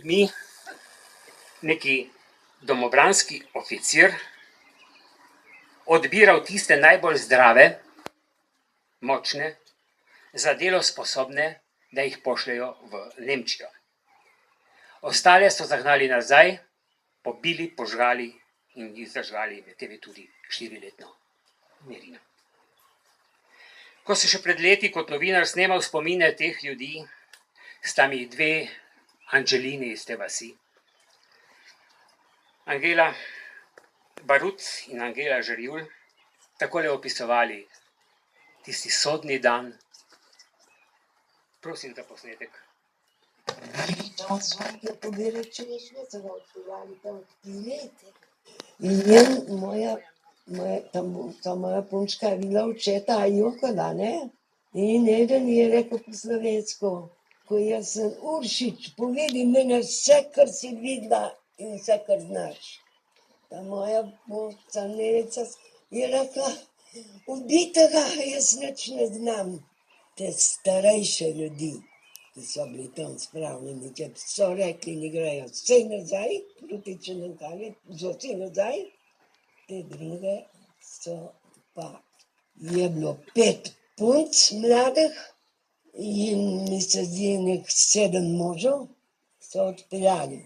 ljudmi neki domobranski oficir odbiral tiste najbolj zdrave, močne, za delo sposobne, da jih pošljejo v Nemčijo. Ostale so zagnali nazaj, pobili, požgali in jih zažgali v TV tudi 4-letno Mirino. Ko sem še pred leti kot novinar snemal spomine teh ljudi, sta mi dve Angelini iz te vasi, Angela Barut in Angela Žerjul, takole opisovali tisti sodni dan. Prosim za posnetek. Ta moja punčka je bila očeta Jokola, ne? In eden je rekel po slovensko, ko jaz sem Uršič, povedi mene vse, kar si videla in vse, kar znaš. Ta moja punčka Neveca je rekla, ubitega jaz nič ne znam. Te starejše ljudi, ki so bili tam spravljeni, če so rekli, ne grejo vse nazaj, proti Črnokalju, vsi nazaj, te druge so pa, je bilo 5 punc mladih in mi se zdi nek 7 možov, so odpeljali,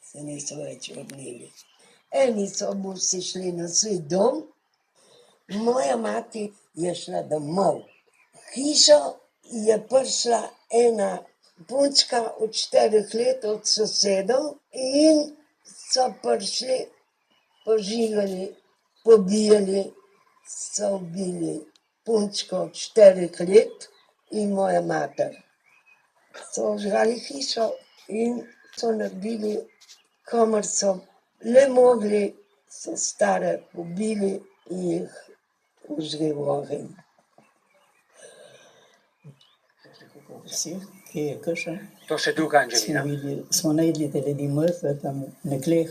se niso več vrnili. Eni so vsi šli na svoj dom, moja mati je šla domov. Hišo je prišla ena punčka od 4 let od sosedov in so prišli, požigali, pobijali, so ubili punčko od 4 let in moja mater. So žgali hišo in so naredili, kamor so le mogli, so stare pobili in jih vžgli v ogenj. Kje je Krša? To še druga Angelina. Smo najdli te ljudi mrtve tam na kleh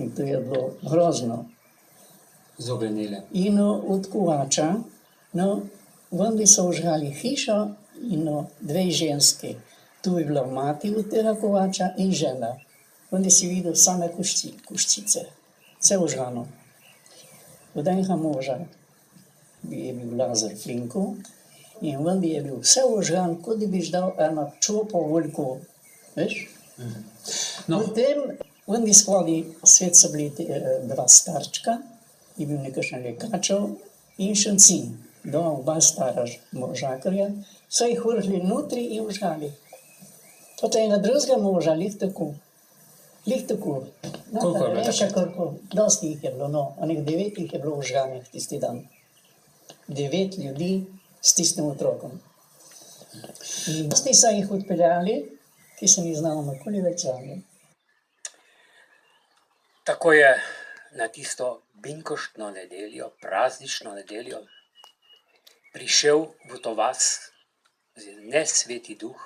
in to je bilo grozno. Zoglenile. In od kovača, vendi so vžgali hišo in 2 ženske. Tu je bila mati od tega kovača in žena. Vendi si videl same koščice, vse vžgano. Od enega moža je bil Lazar Flinko, in vendi je bil vse vžgan, kot da bi dal eno čopo veliko, veš? Potem vendi skvali, svet so bili 2 starčka, je bil nekakšen lekačev in še sin, oba stara možakarja, so jih vrgli notri in vžgali. Potem enega drugega moža, lih tako. Koliko je bilo tako? Dosti jih je bilo, onih 9 jih je bilo vžganih tisti dan. 9 ljudi s tistim otrokom. In dosti so jih odpeljali, ki se ni znalo nikoli več zanje. Tako je na tisto binkoštno nedeljo, praznično nedeljo, prišel v to vas nesveti duh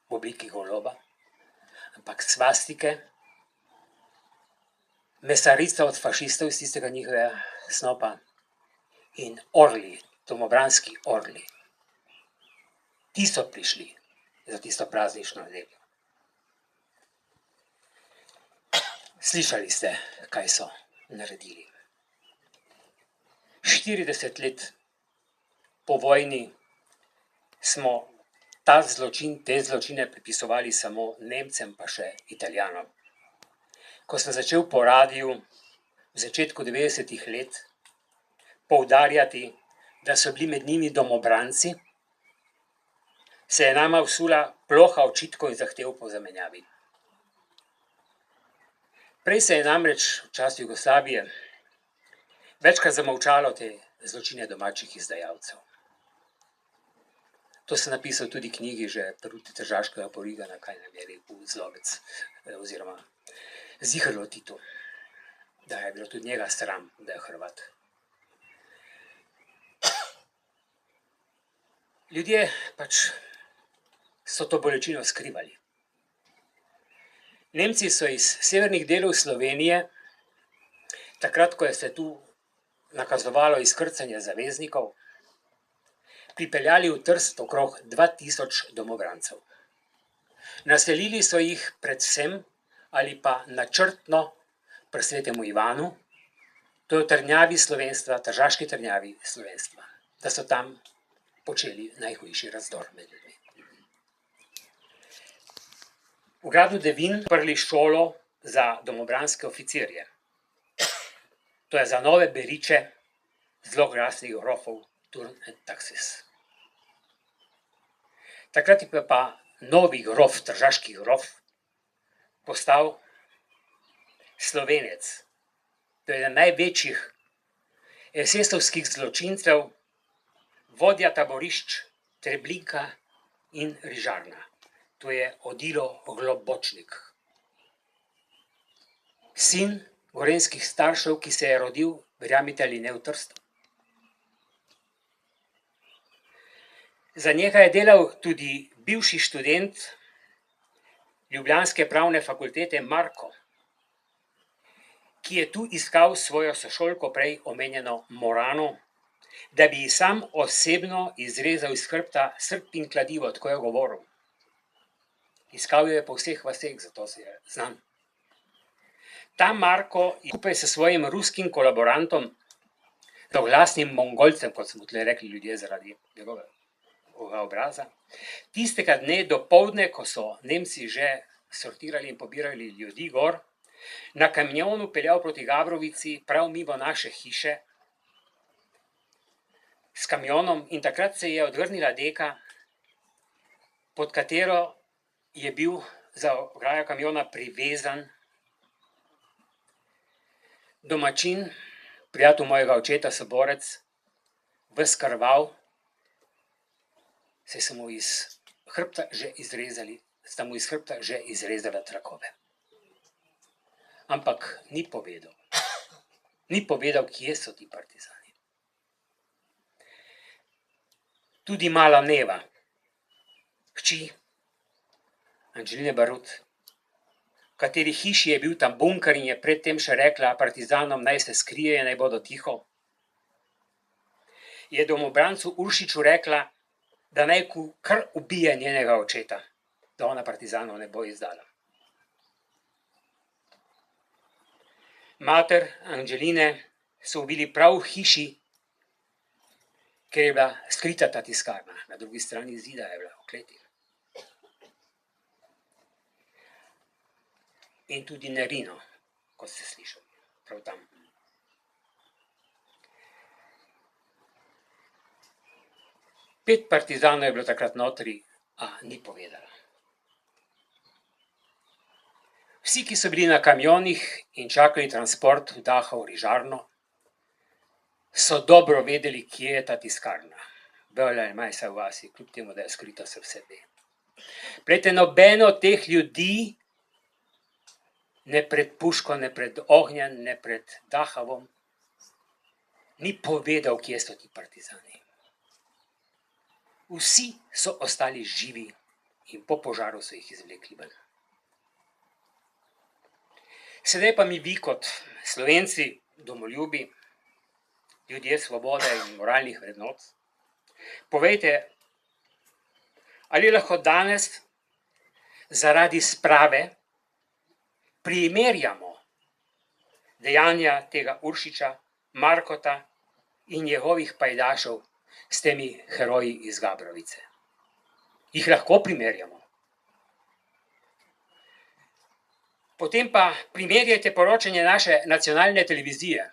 v obliki goloba, ampak svastike, mesarica od fašistov iz tistega njihovega snopa in orli, domobranski orli. Ti so prišli za tisto praznično nedeljo. Slišali ste, kaj so naredili. 40 let po vojni smo te zločine pripisovali samo Nemcem pa še Italijanom. Ko sem začel po radiu v začetku 90-ih let poudarjati, da so bili med njimi domobranci, se je nama vsula ploha očitkov in zahtev po zamenjavi. Prej se je namreč v času Jugoslavije večkrat zamolčalo te zločine domačih izdajalcev. To sem napisal tudi knjigi že Peruti Tržaškega Porigana, kaj nam je rekel zlobec oziroma Ziherlo Tito, da je bilo tudi njega sram, da je Hrvat. Ljudje pač so to bolečino skrivali. Nemci so iz severnih delov Slovenije, takrat, ko je se tu nakazovalo izkrcanje zaveznikov, pripeljali v Trst okrog 2000 domobrancev. Naselili so jih predvsem ali pa načrtno pri svetemu Ivanu, to je v trdnjavi slovenstva, tržaški trdnjavi slovenstva, da so tam počeli najhujši razdor med ljudmi. V gradu Devin odprli šolo za domobranske oficirje. To je za nove beriče zloglasnih grofov Turn and Taxis. Takrat je pa novi grof, tržaški grof, postal Slovenec. To je eden največjih esesovskih zločincev, vodja taborišč Treblinka in Rižarna. To je Odilo Globočnik. Sin gorenjskih staršev, ki se je rodil, verjamite ali ne, v Trstu. Za njega je delal tudi bivši študent ljubljanske pravne fakultete Marko, ki je tu iskal svojo sošolko prej omenjeno Morano, da bi ji sam osebno izrezal iz hrbta srp in kladivo, tako je govoril. Iskal jo je po vseh vaseh, zato se je znan. Ta Marko je skupaj s svojim ruskim kolaborantom, zloglasnim Mongolcem, kot so mu tle rekli ljudje zaradi njegovega obraza, tistega dne dopoldne, ko so Nemci že sortirali in pobirali ljudi gor, na kamionu peljal proti Gabrovici, prav mimo naše hiše, s kamionom, in takrat se je odvrnila deka, pod katero je bil za ograjo kamiona privezan domačin, prijatelj mojega očeta, soborec, ves krvav, saj so mu iz hrbta že izrezala trakove. Ampak ni povedal, kje so ti partizani. Tudi mala Neva, hči Angeline Barut, v kateri hiši je bil tam bunker in je predtem še rekla partizanom, naj se skrijejo, naj bodo tiho, je domobrancu Uršiču rekla, da naj kar ubije njenega očeta, da ona partizanov ne bo izdala. Mater Angeline so ubili prav v hiši, ker je bila skrita ta tiskarna, na drugi strani zida je bila v kleti. In tudi Nerino, kot ste slišali, prav tam. Pet partizanov je bilo takrat notri, a ni povedala. Vsi, ki so bili na kamionih in čakali transport v Dachau Rižarno, so dobro vedeli, kje je ta tiskarna. Bolj ali manj se v vasi, kljub temu, da je skrita, se vse ve. Glejte, nobeno od teh ljudi, ne pred puško, ne pred ognjem, ne pred Dachavom, ni povedal, kje so ti partizani. Vsi so ostali živi in po požaru so jih izvlekli ven. Sedaj pa mi vi kot Slovenci, domoljubi, ljudje svobode in moralnih vrednot, povejte, ali lahko danes zaradi sprave primerjamo dejanja tega Uršiča, Markota in njegovih pajdašev s temi heroji iz Gabrovice. Jih lahko primerjamo. Potem pa primerjajte poročanje naše nacionalne televizije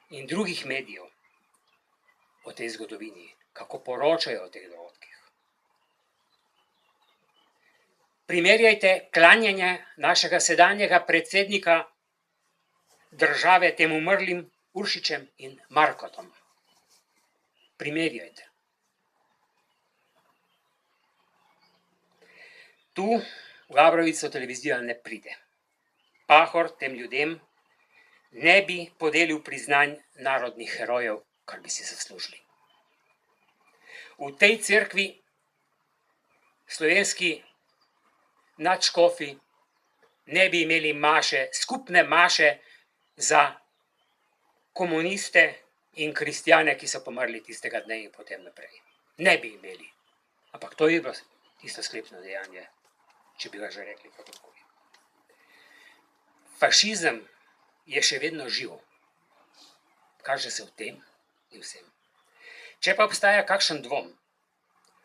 in drugih medijev o tej zgodovini, kako poročajo o teh dogodkih. Primerjajte klanjanje našega sedanjega predsednika države tem umrlim Uršičem in Markotom. Primerjajte. Tu v Gabrovico televizija ne pride. Pahor tem ljudem ne bi podelil priznanj narodnih herojev, kar bi si zaslužili. V tej cerkvi slovenski nadškofi ne bi imeli maše, skupne maše za komuniste in kristjane, ki so pomrli tistega dne in potem naprej. Ne bi imeli. Ampak to je bilo tisto sklepno dejanje, če bi ga že rekli kakorkoli. Fašizem je še vedno živ. Kaže se v tem in vsem. Če pa obstaja kakšen dvom,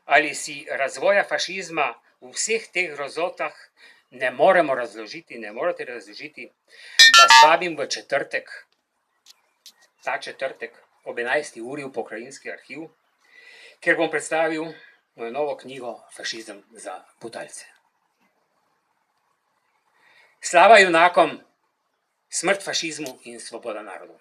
ali si razvoja fašizma v vseh teh grozotah ne moremo razložiti, ne morete razložiti, vas vabim v četrtek, ta četrtek ob 11. uri v Pokrajinski arhiv, kjer bom predstavil mojo novo knjigo Fašizem za butalce. Slava junakom, smrt fašizmu in svoboda narodu.